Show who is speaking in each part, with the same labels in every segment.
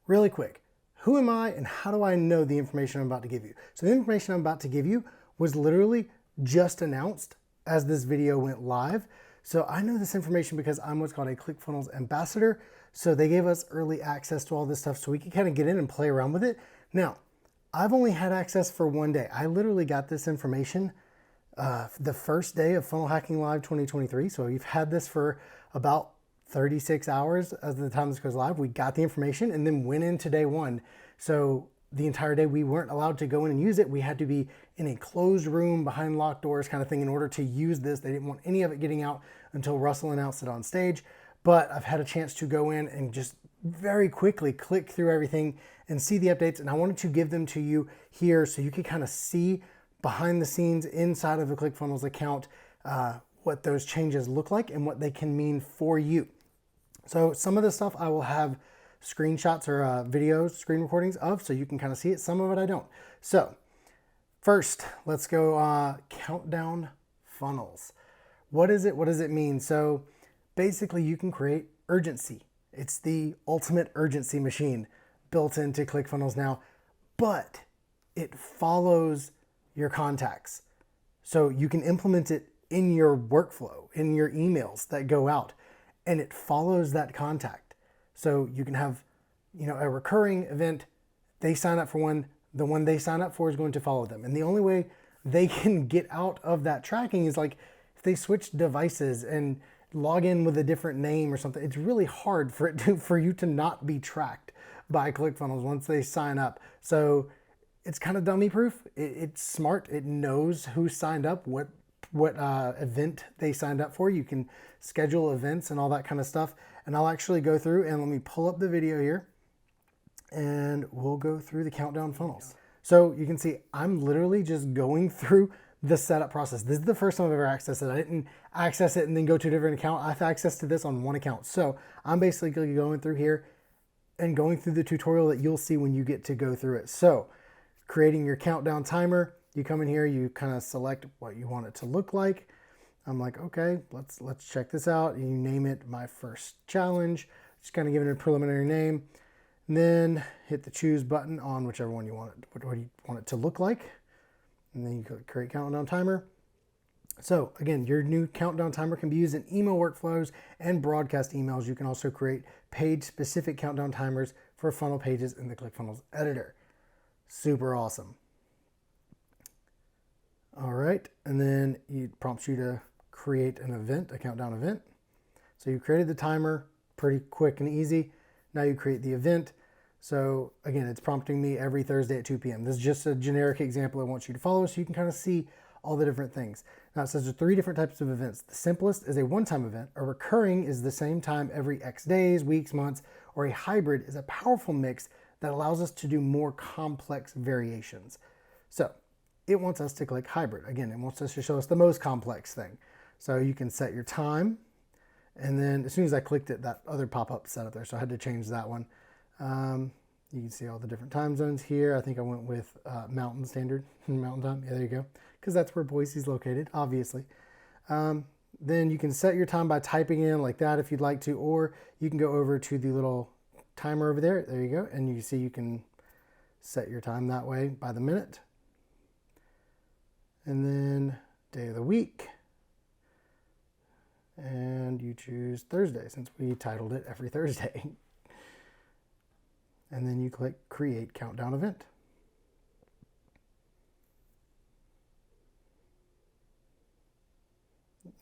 Speaker 1: really quick, who am I and how do I know the information I'm about to give you? So the information I'm about to give you was literally just announced as this video went live. So I know this information because I'm what's called a Clickfunnels ambassador. So they gave us early access to all this stuff so we could kind of get in and play around with it. Now, I've only had access for one day. I literally got this information the first day of Funnel Hacking Live 2023. So we've had this for about 36 hours as the time this goes live. We got the information and then went into day one. So the entire day we weren't allowed to go in and use it. We had to be in a closed room behind locked doors kind of thing in order to use this. They didn't want any of it getting out until Russell announced it on stage. But I've had a chance to go in and just very quickly click through everything and see the updates. And I wanted to give them to you here so you can kind of see behind the scenes inside of the Clickfunnels account what those changes look like and what they can mean for you. So some of the stuff I will have screenshots or videos, screen recordings of, so you can kind of see it. Some of it I don't. So first, let's go countdown funnels. What is it? What does it mean? So basically you can create urgency. It's the ultimate urgency machine built into ClickFunnels now, but it follows your contacts. So you can implement it in your workflow, in your emails that go out, and it follows that contact. So you can have, a recurring event. They sign up for one. The one they sign up for is going to follow them. And the only way they can get out of that tracking is like if they switch devices and log in with a different name or something. It's really hard for you to not be tracked by ClickFunnels once they sign up. So it's kind of dummy proof. It's smart. It knows who signed up, what event they signed up for. You can schedule events and all that kind of stuff. And I'll actually go through and let me pull up the video here and we'll go through the countdown funnels. So you can see I'm literally just going through the setup process. This is the first time I've ever accessed it. I didn't access it and then go to a different account. I've access to this on one account. So I'm basically going through here and going through the tutorial that you'll see when you get to go through it. So creating your countdown timer, you come in here, you kind of select what you want it to look like. I'm like, okay, let's check this out. You name it my first challenge. Just kind of give it a preliminary name. And then hit the choose button on whichever one you want it, what you want it to look like. And then you click create countdown timer. So again, your new countdown timer can be used in email workflows and broadcast emails. You can also create page-specific countdown timers for funnel pages in the ClickFunnels editor. Super awesome. All right, and then it prompts you to create an event, a countdown event. So you created the timer, pretty quick and easy. Now you create the event. So again, it's prompting me every Thursday at 2 p.m. This is just a generic example I want you to follow so you can kind of see all the different things. Now it says there's 3 different types of events. The simplest is a one-time event. A recurring is the same time every X days, weeks, months, or a hybrid is a powerful mix that allows us to do more complex variations. So it wants us to click hybrid. Again, it wants us to show us the most complex thing. So you can set your time. And then as soon as I clicked it, that other pop-up set up there. So I had to change that one. You can see all the different time zones here. I think I went with Mountain Standard, Mountain Time. Yeah, there you go. Because that's where Boise's located, obviously. Then you can set your time by typing in like that if you'd like to, or you can go over to the little timer over there. There you go. And you can see you can set your time that way by the minute. And then day of the week. And you choose Thursday since we titled it Every Thursday. And then you click Create Countdown Event.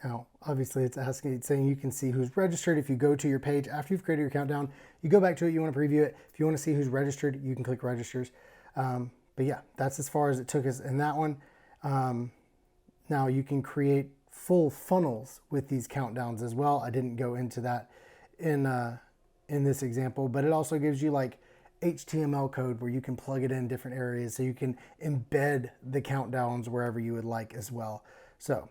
Speaker 1: Now, obviously it's saying you can see who's registered. If you go to your page after you've created your countdown, you go back to it, you want to preview it. If you want to see who's registered, you can click Registers. But yeah, that's as far as it took us in that one. Now you can create full funnels with these countdowns as well. I didn't go into that in this example, but it also gives you like HTML code where you can plug it in different areas so you can embed the countdowns wherever you would like as well. So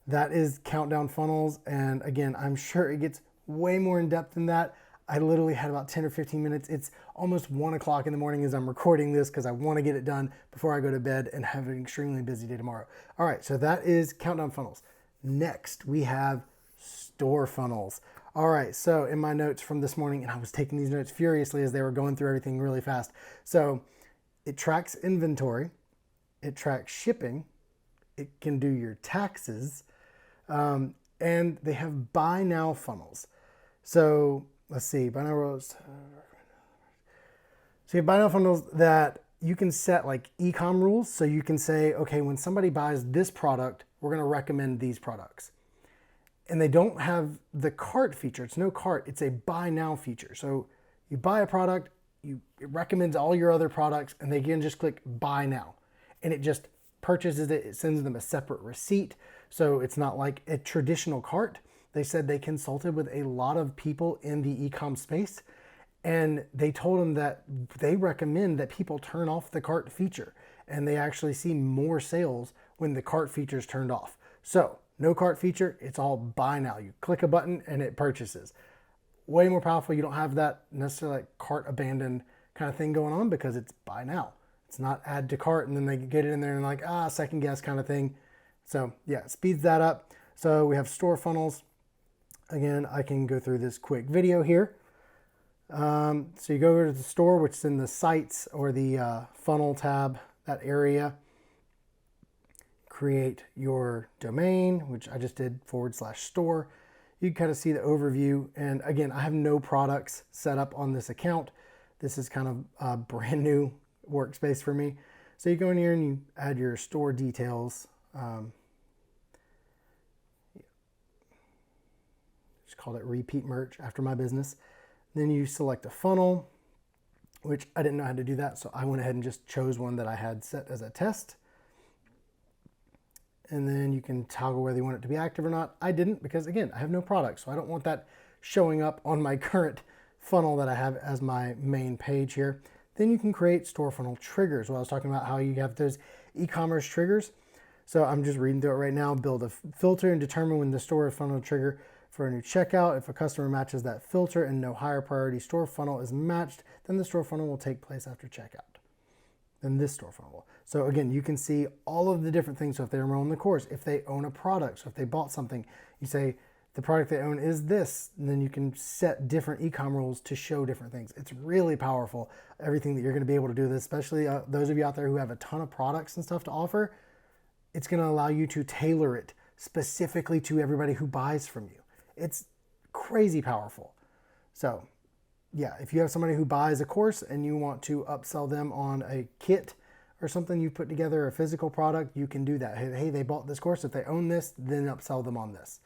Speaker 1: that is countdown funnels. And again, I'm sure it gets way more in depth than that. I literally had about 10 or 15 minutes. It's almost 1 o'clock in the morning as I'm recording this because I want to get it done before I go to bed and have an extremely busy day tomorrow. All right, so that is countdown funnels. Next, we have store funnels. All right, so in my notes from this morning, and I was taking these notes furiously as they were going through everything really fast. So it tracks inventory, it tracks shipping, it can do your taxes, and they have buy now funnels. So let's see, buy now rows. So you have buy now funnels that you can set like e-com rules. So you can say, okay, when somebody buys this product, we're going to recommend these products. And they don't have the cart feature. It's no cart. It's a buy now feature. So you buy a product, it recommends all your other products, and they can just click buy now. And it just purchases it. It sends them a separate receipt. So it's not like a traditional cart. They said they consulted with a lot of people in the e-com space, and they told them that they recommend that people turn off the cart feature, and they actually see more sales when the cart feature is turned off. So no cart feature, it's all buy now. You click a button and it purchases. Way more powerful. You don't have that necessarily like cart abandoned kind of thing going on because it's buy now. It's not add to cart and then they get it in there and like, second guess kind of thing. So yeah, it speeds that up. So we have store funnels. Again, I can go through this quick video here. So you go over to the store, which is in the sites or the funnel tab, that area. Create your domain, which I just did /store. You can kind of see the overview. And again, I have no products set up on this account. This is kind of a brand new workspace for me. So you go in here and you add your store details. Just called it Re-Peet merch after my business. Then you select a funnel, which I didn't know how to do that. So I went ahead and just chose one that I had set as a test. And then you can toggle whether you want it to be active or not. I didn't because, again, I have no product, so I don't want that showing up on my current funnel that I have as my main page here. Then you can create store funnel triggers. Well, I was talking about how you have those e-commerce triggers. So I'm just reading through it right now. Build a filter and determine when the store funnel trigger for a new checkout. If a customer matches that filter and no higher priority store funnel is matched, then the store funnel will take place after checkout. Then this store funnel. So again, you can see all of the different things. So if they enroll in the course, if they own a product, so if they bought something, you say the product they own is this, and then you can set different e-com rules to show different things. It's really powerful, everything that you're gonna be able to do this, especially those of you out there who have a ton of products and stuff to offer. It's gonna allow you to tailor it specifically to everybody who buys from you. It's crazy powerful. So yeah, if you have somebody who buys a course and you want to upsell them on a kit or something you put together, a physical product, you can do that. Hey, they bought this course. If they own this, then upsell them on this.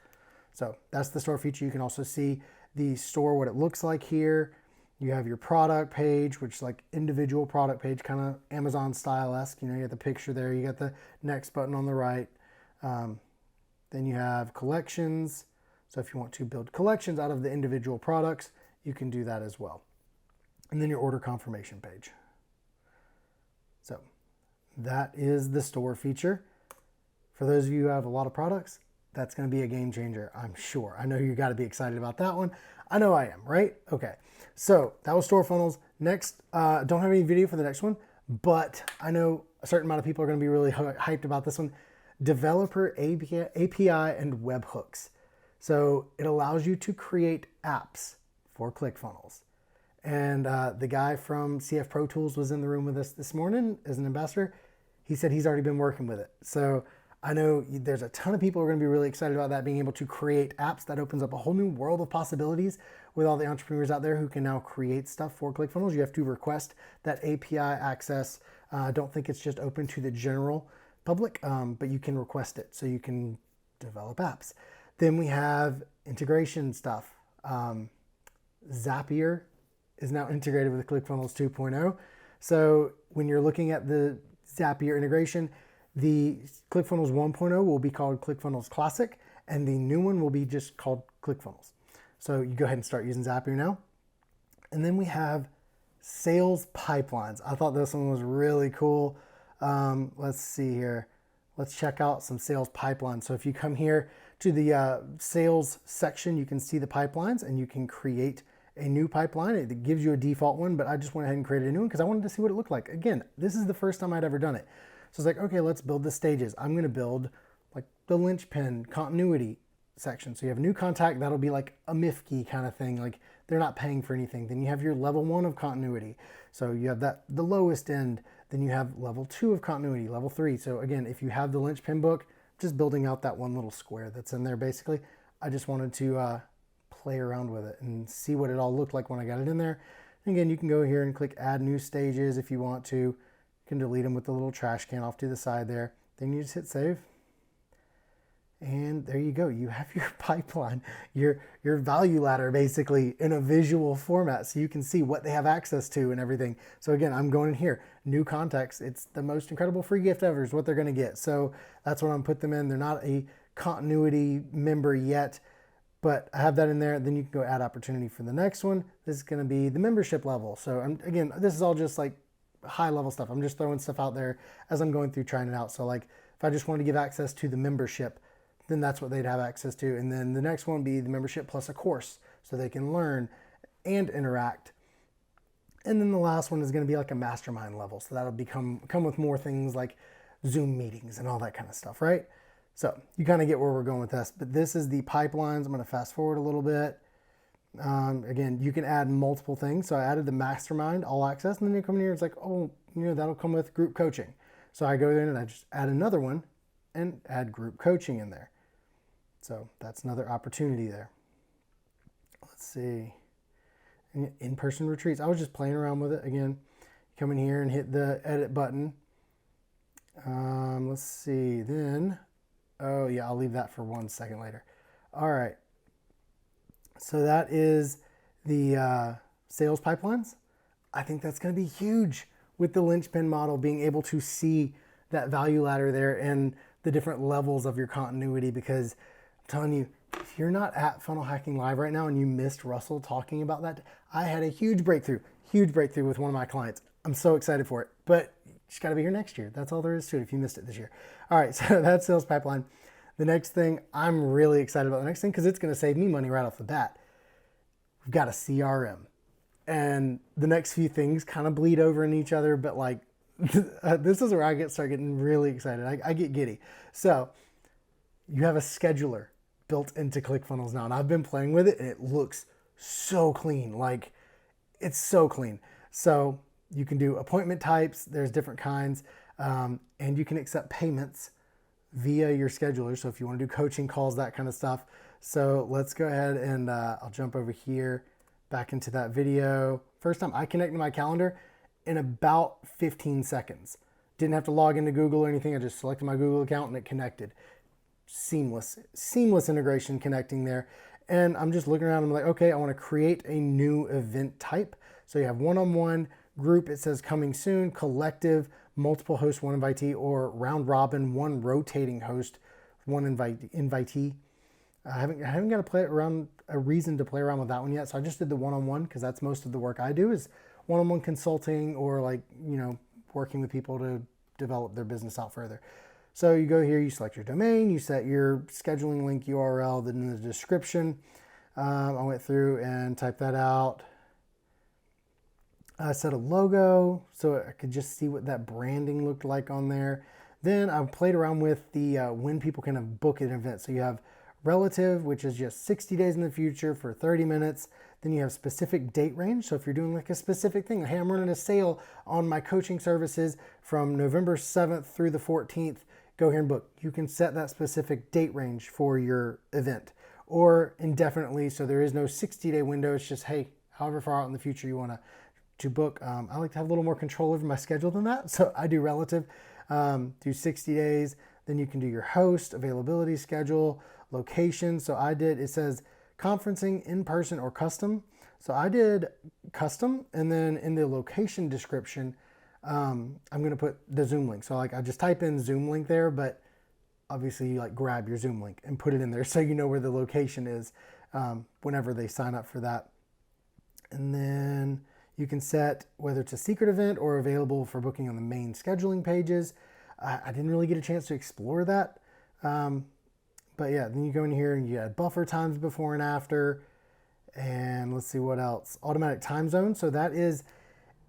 Speaker 1: So that's the store feature. You can also see the store, what it looks like here. You have your product page, which is like individual product page, kind of Amazon style-esque. You know, you got the picture there. You got the next button on the right. Then you have collections. So if you want to build collections out of the individual products, you can do that as well. And then your order confirmation page. So that is the store feature. For those of you who have a lot of products, that's going to be a game changer, I'm sure. I know you got to be excited about that one. I know I am, right? Okay. So that was store funnels. Next, don't have any video for the next one, but I know a certain amount of people are going to be really hyped about this one. Developer API and webhooks. So it allows you to create apps for Clickfunnels. And the guy from CF Pro Tools was in the room with us this morning as an ambassador. He said he's already been working with it. So I know there's a ton of people who are going to be really excited about that, being able to create apps. That opens up a whole new world of possibilities with all the entrepreneurs out there who can now create stuff for Clickfunnels. You have to request that API access. I don't think it's just open to the general public, but you can request it so you can develop apps. Then we have integration stuff. Zapier is now integrated with Clickfunnels 2.0. So when you're looking at the Zapier integration, the Clickfunnels 1.0 will be called Clickfunnels Classic, and the new one will be just called Clickfunnels. So you go ahead and start using Zapier now. And then we have sales pipelines. I thought this one was really cool. Let's see here. Let's check out some sales pipelines. So if you come here to the sales section, you can see the pipelines and you can create a new pipeline. It gives you a default one, but I just went ahead and created a new one because I wanted to see what it looked like. Again, this is the first time I'd ever done it. So it's like, okay, let's build the stages. I'm going to build like the linchpin, continuity, section. So you have new contact, that'll be like a Mifkey kind of thing, like they're not paying for anything. Then you have your level 1 of continuity. So you have that, the lowest end. Then you have level 2 of continuity, level 3. So again, if you have the linchpin book, just building out that one little square that's in there basically. I just wanted to play around with it and see what it all looked like when I got it in there. And again, you can go here and click add new stages if you want to. You can delete them with the little trash can off to the side there. Then you just hit save. And there you go. You have your pipeline, your value ladder basically in a visual format so you can see what they have access to and everything. So again, I'm going in here, new contacts. It's the most incredible free gift ever is what they're going to get. So that's what I'm put them in. They're not a continuity member yet, but I have that in there. Then you can go add opportunity for the next one. This is going to be the membership level. So again, this is all just like high level stuff. I'm just throwing stuff out there as I'm going through trying it out. So like if I just wanted to give access to the membership, then that's what they'd have access to. And then the next one would be the membership plus a course so they can learn and interact. And then the last one is going to be like a mastermind level. So that'll come with more things like Zoom meetings and all that kind of stuff, right? So you kind of get where we're going with this, but this is the pipelines. I'm going to fast forward a little bit. Again, you can add multiple things. So I added the mastermind, all access, and then you come in here, it's like, oh, that'll come with group coaching. So I go in and I just add another one and add group coaching in there. So that's another opportunity there. Let's see. In-person retreats. I was just playing around with it. Again, come in here and hit the edit button. Let's see. Then, oh yeah, I'll leave that for 1 second later. All right. So that is the sales pipelines. I think that's going to be huge with the linchpin model, being able to see that value ladder there and the different levels of your continuity, because I'm telling you, if you're not at Funnel Hacking Live right now and you missed Russell talking about that, I had a huge breakthrough with one of my clients. I'm so excited for it, but you just got to be here next year. That's all there is to it if you missed it this year. All right, so that's sales pipeline. The next thing, I'm really excited about the next thing because it's going to save me money right off the bat. We've got a CRM. And the next few things kind of bleed over in each other, but like this is where I start getting really excited. I get giddy. So you have a scheduler built into Clickfunnels now, and I've been playing with it and it looks so clean. Like it's so clean. So you can do appointment types. There's different kinds, and you can accept payments via your scheduler. So if you want to do coaching calls, that kind of stuff. So let's go ahead and I'll jump over here back into that video. First time I connected to my calendar in about 15 seconds. Didn't have to log into Google or anything. I just selected my Google account and it connected. Seamless integration connecting there. And I'm just looking around. I'm like, okay, I want to create a new event type. So you have one-on-one, group, it says coming soon, collective, multiple host, one invitee, or round robin, one rotating host, one invitee. I haven't got to play around, a reason to play around with that one yet. So I just did the one-on-one because that's most of the work I do is one-on-one consulting or like, working with people to develop their business out further. So you go here, you select your domain, you set your scheduling link URL, then in the description, I went through and typed that out. I set a logo so I could just see what that branding looked like on there. Then I played around with the when people can book an event. So you have relative, which is just 60 days in the future for 30 minutes. Then you have specific date range. So if you're doing like a specific thing, hey, I'm running a sale on my coaching services from November 7th through the 14th, go here and book. You can set that specific date range for your event or indefinitely. So there is no 60-day window. It's just, hey, however far out in the future you want to book. I like to have a little more control over my schedule than that. So I do relative, do 60 days. Then you can do your host, availability schedule, location. So it says conferencing, in-person, or custom. So I did custom, and then in the location description, I'm going to put the Zoom link. So like I just type in Zoom link there, but obviously you like grab your Zoom link and put it in there so you know where the location is whenever they sign up for that. And then you can set whether it's a secret event or available for booking on the main scheduling pages. I didn't really get a chance to explore that. But yeah, then you go in here and you add buffer times before and after. And let's see what else. Automatic time zone. So that is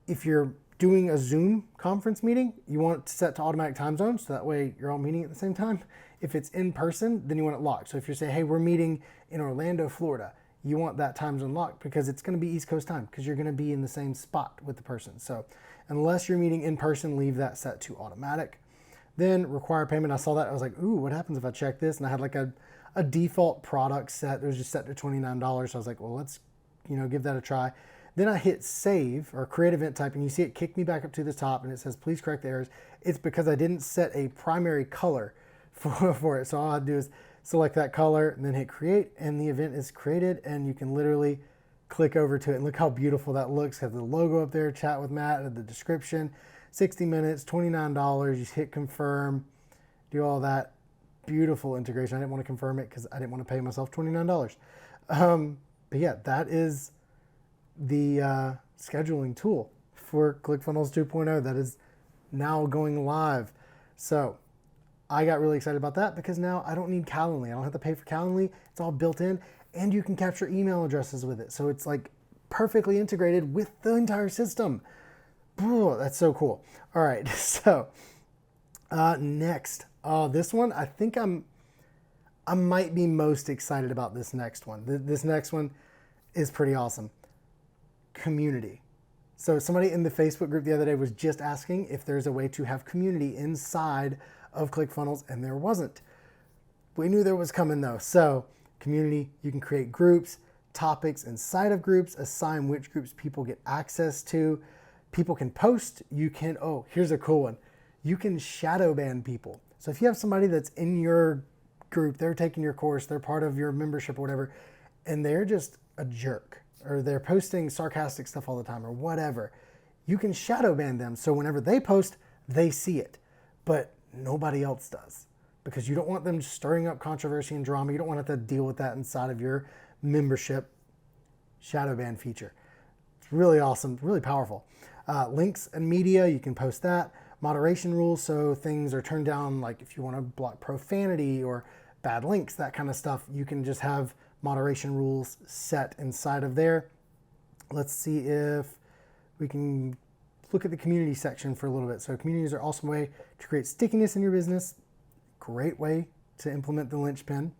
Speaker 1: if you're doing a Zoom conference meeting, you want it to set to automatic time zones, so that way you're all meeting at the same time. If it's in person, then you want it locked. So if you're saying, hey, we're meeting in Orlando, Florida, you want that time zone locked because it's going to be East Coast time because you're going to be in the same spot with the person. So unless you're meeting in person, leave that set to automatic. Then require payment. I saw that. I was like, ooh, what happens if I check this? And I had like a default product set that was just set to $29. So I was like, well, let's, give that a try. Then I hit save or create event type, and you see it kick me back up to the top and it says, please correct the errors. It's because I didn't set a primary color for it. So all I do is select that color and then hit create, and the event is created, and you can literally click over to it and look how beautiful that looks. Have the logo up there, chat with Matt, and the description, 60 minutes, $29. You hit confirm, do all that. Beautiful integration. I didn't want to confirm it because I didn't want to pay myself $29. But yeah, that is the scheduling tool for ClickFunnels 2.0 that is now going live. So I got really excited about that because now I don't need Calendly. I don't have to pay for Calendly. It's all built in, and you can capture email addresses with it. So it's like perfectly integrated with the entire system. Ooh, that's so cool. All right, so next, this one, I think I might be most excited about this next one. This next one is pretty awesome. Community. So somebody in the Facebook group the other day was just asking if there's a way to have community inside of ClickFunnels, and there wasn't. We knew there was coming though. So community, you can create groups, topics inside of groups, assign which groups people get access to. People can post. You can, oh, here's a cool one. You can shadow ban people. So if you have somebody that's in your group, they're taking your course, they're part of your membership or whatever, and they're just a jerk, or they're posting sarcastic stuff all the time or whatever, you can shadow ban them. So whenever they post, they see it, but nobody else does, because you don't want them stirring up controversy and drama. You don't want to have to deal with that inside of your membership. Shadow ban feature. It's really awesome, really powerful. Links and media, you can post that. Moderation rules, so things are turned down, like if you want to block profanity or bad links, that kind of stuff, you can just have moderation rules set inside of there. Let's see if we can look at the community section for a little bit. So communities are an awesome way to create stickiness in your business. Great way to implement the linchpin.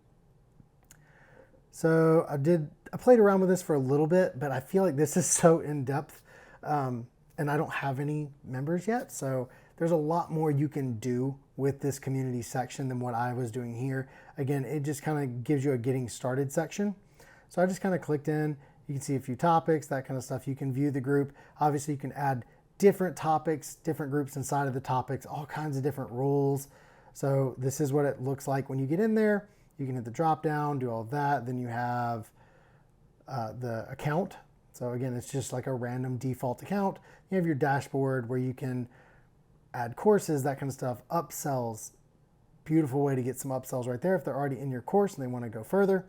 Speaker 1: So I played around with this for a little bit, but I feel like this is so in depth, and I don't have any members yet. So there's a lot more you can do with this community section than what I was doing here. Again, it just kind of gives you a getting started section. So I just kind of clicked in. You can see a few topics, that kind of stuff. You can view the group. Obviously, you can add different topics, different groups inside of the topics, all kinds of different rules. So this is what it looks like when you get in there. You can hit the drop down, do all of that. Then you have the account. So again, it's just like a random default account. You have your dashboard where you can add courses, that kind of stuff, upsells. Beautiful way to get some upsells right there if they're already in your course and they want to go further.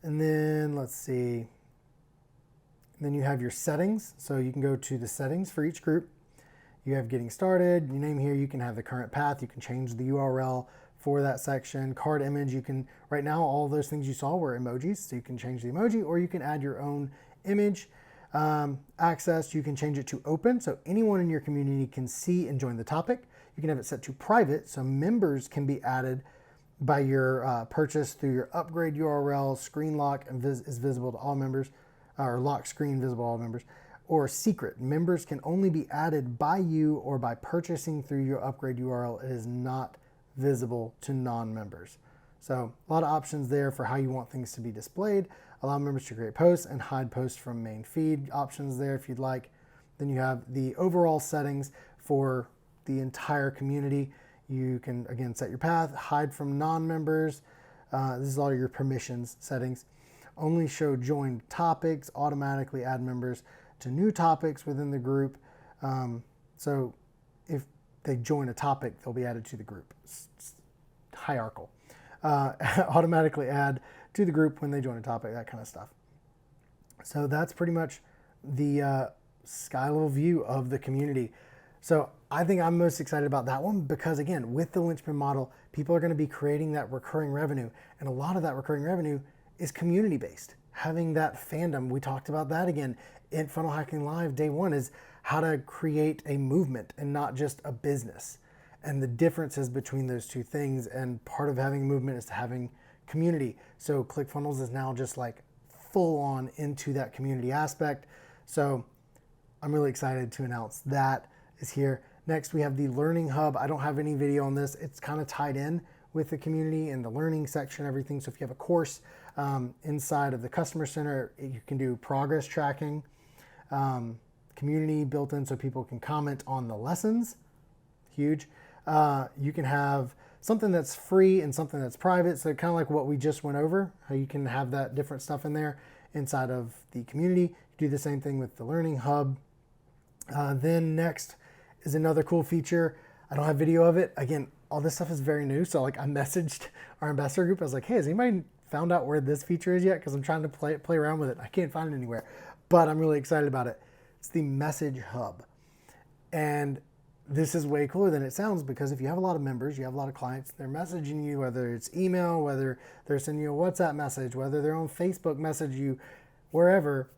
Speaker 1: And then let's see. Then you have your settings. So you can go to the settings for each group. You have getting started. You name here, you can have the current path. You can change the URL for that section. Card image, you can, right now, all those things you saw were emojis. So you can change the emoji, or you can add your own image. Access, you can change it to open, so anyone in your community can see and join the topic. You can have it set to private, so members can be added by your purchase through your upgrade URL. Screen lock is visible to all members, or lock screen visible to all members. Or secret, members can only be added by you or by purchasing through your upgrade URL. It is not visible to non-members. So a lot of options there for how you want things to be displayed. Allow members to create posts and hide posts from main feed options there if you'd like. Then you have the overall settings for the entire community. You can, again, set your path, hide from non-members. This is all your permissions settings. Only show joined topics, automatically add members to new topics within the group. So if they join a topic, they'll be added to the group. It's hierarchical. Automatically add to the group when they join a topic, that kind of stuff. So that's pretty much the sky level view of the community. So I think I'm most excited about that one because, again, with the linchpin model, people are going to be creating that recurring revenue. And a lot of that recurring revenue is community based. having that fandom. We talked about that again in Funnel Hacking Live day one, is how to create a movement and not just a business, and the differences between those two things. And part of having a movement is having community. So Clickfunnels is now just like full on into that community aspect. So I'm really excited to announce that is here. Next, we have the Learning Hub. I don't have any video on this. It's kind of tied in with the community and the learning section, everything. So if you have a course inside of the Customer Center, you can do progress tracking, community built in so people can comment on the lessons. Huge. You can have something that's free and something that's private. So kind of like what we just went over, how you can have that different stuff in there inside of the community. Do the same thing with the Learning Hub. Then next is another cool feature. I don't have video of it. Again, all this stuff is very new. So like I messaged our ambassador group. I was like, hey, has anybody found out where this feature is yet? Because I'm trying to play around with it. I can't find it anywhere, but I'm really excited about it. It's the Message Hub. And this is way cooler than it sounds, because if you have a lot of members, you have a lot of clients, they're messaging you, whether it's email, whether they're sending you a WhatsApp message, whether they're on Facebook message you, wherever,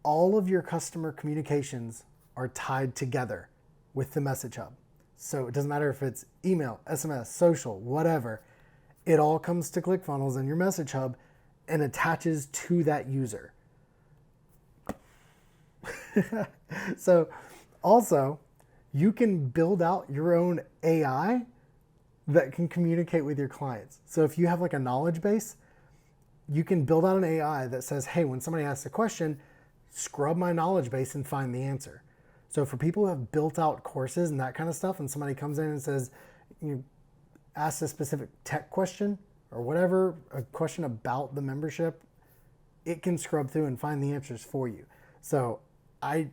Speaker 1: all of your customer communications are tied together with the Message Hub. So it doesn't matter if it's email, SMS, social, whatever, it all comes to Clickfunnels and your Message Hub and attaches to that user. So also, you can build out your own AI that can communicate with your clients. So if you have like a knowledge base, you can build out an AI that says, hey, when somebody asks a question, scrub my knowledge base and find the answer. So for people who have built out courses and that kind of stuff, and somebody comes in and says, you ask a specific tech question or whatever, a question about the membership, it can scrub through and find the answers for you. So I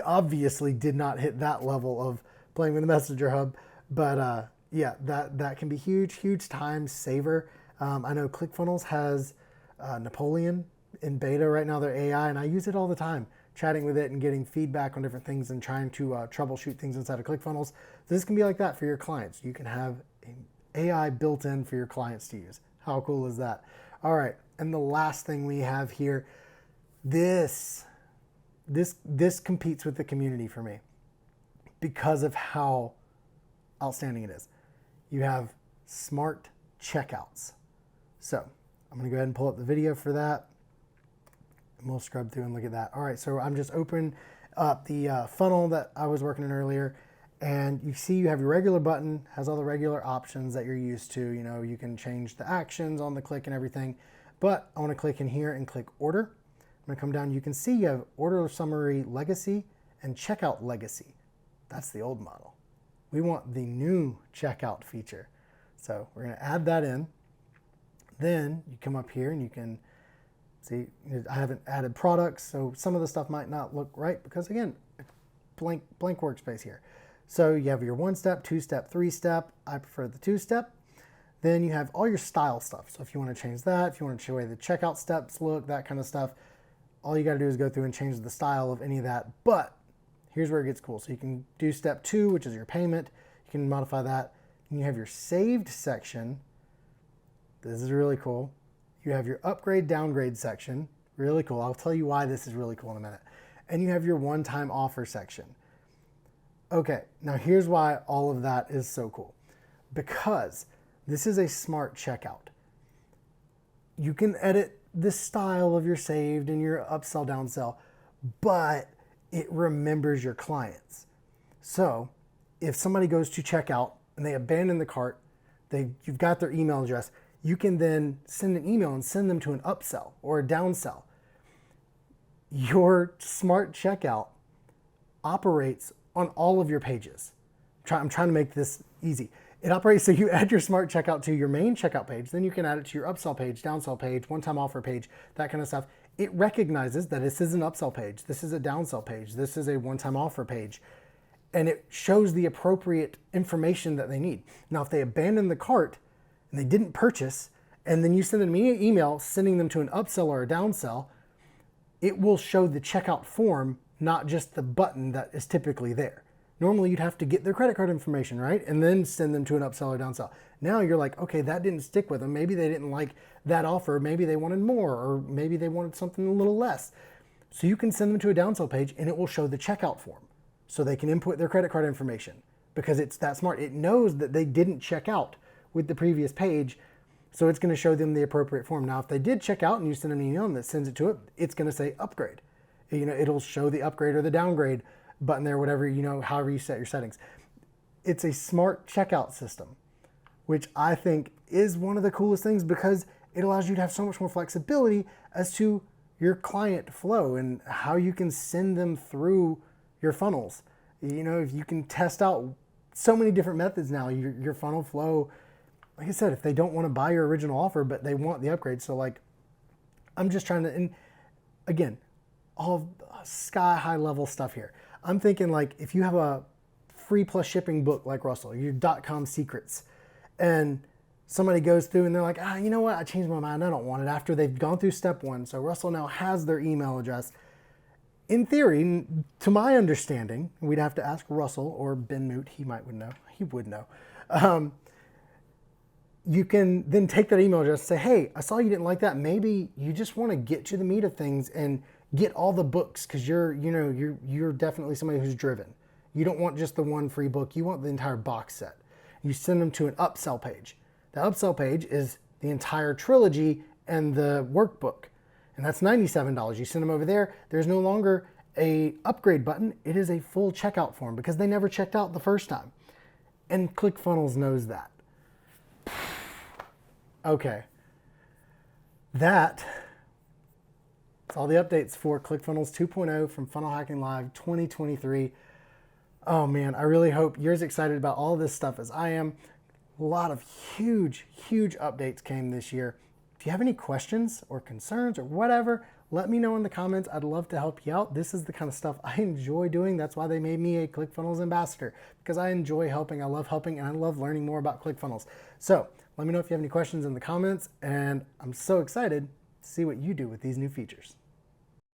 Speaker 1: obviously did not hit that level of playing with the Messenger Hub, but yeah, that can be huge time saver. I know Clickfunnels has Napoleon in beta right now, their AI, and I use it all the time, chatting with it and getting feedback on different things and trying to troubleshoot things inside of Clickfunnels. So this can be like that for your clients. You can have an AI built in for your clients to use. How cool is that? All right, and the last thing we have here, this competes with the community for me because of how outstanding it is. You have smart checkouts. So I'm gonna go ahead and pull up the video for that. And we'll scrub through and look at that. All right, so I'm just opening up the funnel that I was working in earlier, and you see you have your regular button, has all the regular options that you're used to. You know, you can change the actions on the click and everything, but I wanna click in here and click order. I'm gonna come down, you can see you have order summary legacy and checkout legacy. That's the old model. We want the new checkout feature. So we're gonna add that in. Then you come up here and you can see, I haven't added products, so some of the stuff might not look right because again, blank workspace here. So you have your 1-step, 2-step, 3-step. I prefer the 2-step. Then you have all your style stuff. So if you wanna change that, if you wanna change the way the checkout steps look, that kind of stuff, all you got to do is go through and change the style of any of that. But here's where it gets cool. So you can do step 2, which is your payment. You can modify that. And you have your saved section. This is really cool. You have your upgrade, downgrade section. Really cool. I'll tell you why this is really cool in a minute. And you have your one-time offer section. Okay, now here's why all of that is so cool. Because this is a smart checkout. You can edit the style of your saved and your upsell, downsell, but it remembers your clients. So if somebody goes to checkout and they abandon the cart, you've got their email address, you can then send an email and send them to an upsell or a downsell. Your smart checkout operates on all of your pages. I'm trying to make this easy. It operates so you add your smart checkout to your main checkout page, then you can add it to your upsell page, downsell page, one-time offer page, that kind of stuff. It recognizes that this is an upsell page, this is a downsell page, this is a one-time offer page, and it shows the appropriate information that they need. Now, if they abandon the cart and they didn't purchase, and then you send them an email sending them to an upsell or a downsell, it will show the checkout form, not just the button that is typically there. normally you'd have to get their credit card information, right? And then send them to an upsell or downsell. Now you're like, okay, that didn't stick with them. Maybe they didn't like that offer. Maybe they wanted more, or maybe they wanted something a little less. So you can send them to a downsell page and it will show the checkout form. So they can input their credit card information because it's that smart. It knows that they didn't check out with the previous page. So it's going to show them the appropriate form. Now, if they did check out and you send them an email and that sends it to it, it's going to say upgrade. It'll show the upgrade or the downgrade button there, whatever, however you set your settings. It's a smart checkout system, which I think is one of the coolest things because it allows you to have so much more flexibility as to your client flow and how you can send them through your funnels. If you can test out so many different methods now, your funnel flow, like I said, if they don't want to buy your original offer, but they want the upgrade. So like, I'm just trying to, and again, all sky high level stuff here. I'm thinking like if you have a free plus shipping book like Russell, your .com secrets, and somebody goes through and they're like, you know what, I changed my mind, I don't want it, after they've gone through step one. So Russell now has their email address. In theory, to my understanding, we'd have to ask Russell or Ben Moot, he would know. You can then take that email address and say, hey, I saw you didn't like that. Maybe you just want to get to the meat of things and get all the books because you're definitely somebody who's driven. You don't want just the one free book. You want the entire box set. You send them to an upsell page. The upsell page is the entire trilogy and the workbook. And that's $97. You send them over there. There's no longer a upgrade button. It is a full checkout form because they never checked out the first time. And Clickfunnels knows that. Okay. That's all the updates for Clickfunnels 2.0 from Funnel Hacking Live 2023. Oh man, I really hope you're as excited about all this stuff as I am. A lot of huge updates came this year. If you have any questions or concerns or whatever, let me know in the comments. I'd love to help you out. This is the kind of stuff I enjoy doing. That's why they made me a Clickfunnels ambassador, because I enjoy helping. I love helping and I love learning more about Clickfunnels. So let me know if you have any questions in the comments, and I'm so excited to see what you do with these new features.